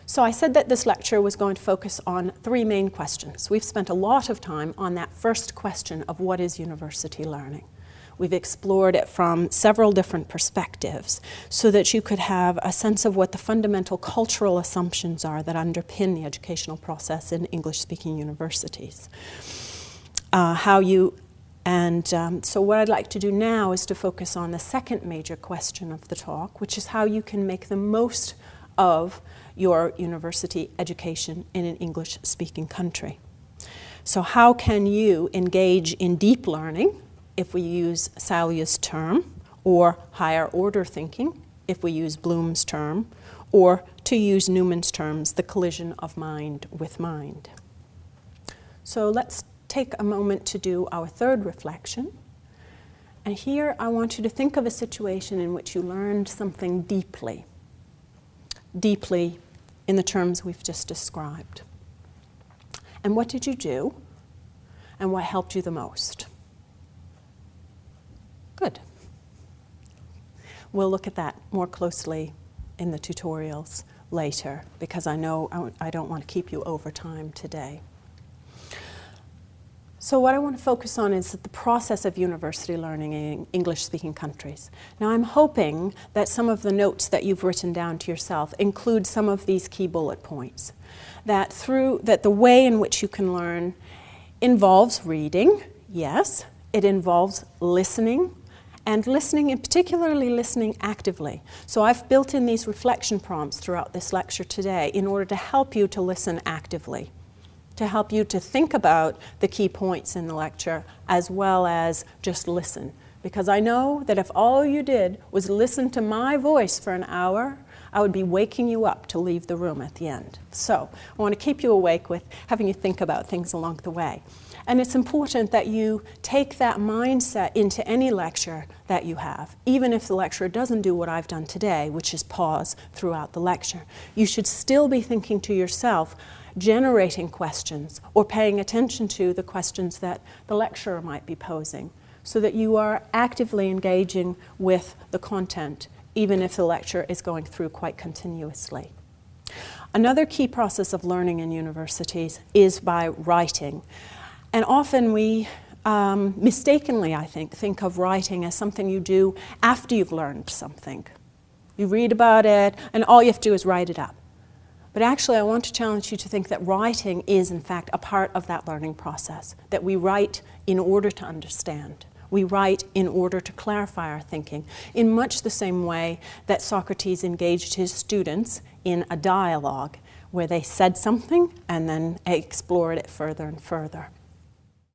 So I said that this lecture was going to focus on three main questions. We've spent a lot of time on that first question of what is university learning. We've explored it from several different perspectives so that you could have a sense of what the fundamental cultural assumptions are that underpin the educational process in English-speaking universities. So what I'd like to do now is to focus on the second major question of the talk, which is how you can make the most of your university education in an English-speaking country. So how can you engage in deep learning, if we use Salyer's term, or higher order thinking, if we use Bloom's term, or to use Newman's terms, the collision of mind with mind. So let's take a moment to do our third reflection. And here I want you to think of a situation in which you learned something deeply in the terms we've just described. And what did you do? And what helped you the most? Good. We'll look at that more closely in the tutorials later, because I know I don't want to keep you over time today. So what I want to focus on is the process of university learning in English-speaking countries. Now I'm hoping that some of the notes that you've written down to yourself include some of these key bullet points. That the way in which you can learn involves reading, yes, it involves listening, and listening, and particularly listening actively. So I've built in these reflection prompts throughout this lecture today in order to help you to listen actively, to help you to think about the key points in the lecture as well as just listen. Because I know that if all you did was listen to my voice for an hour, I would be waking you up to leave the room at the end. So I want to keep you awake with having you think about things along the way. And it's important that you take that mindset into any lecture that you have, even if the lecturer doesn't do what I've done today, which is pause throughout the lecture. You should still be thinking to yourself, generating questions, or paying attention to the questions that the lecturer might be posing, so that you are actively engaging with the content, even if the lecture is going through quite continuously. Another key process of learning in universities is by writing. And often we, mistakenly I think of writing as something you do after you've learned something. You read about it, and all you have to do is write it up. But actually, I want to challenge you to think that writing is, in fact, a part of that learning process, that we write in order to understand. We write in order to clarify our thinking, in much the same way that Socrates engaged his students in a dialogue, where they said something and then explored it further and further.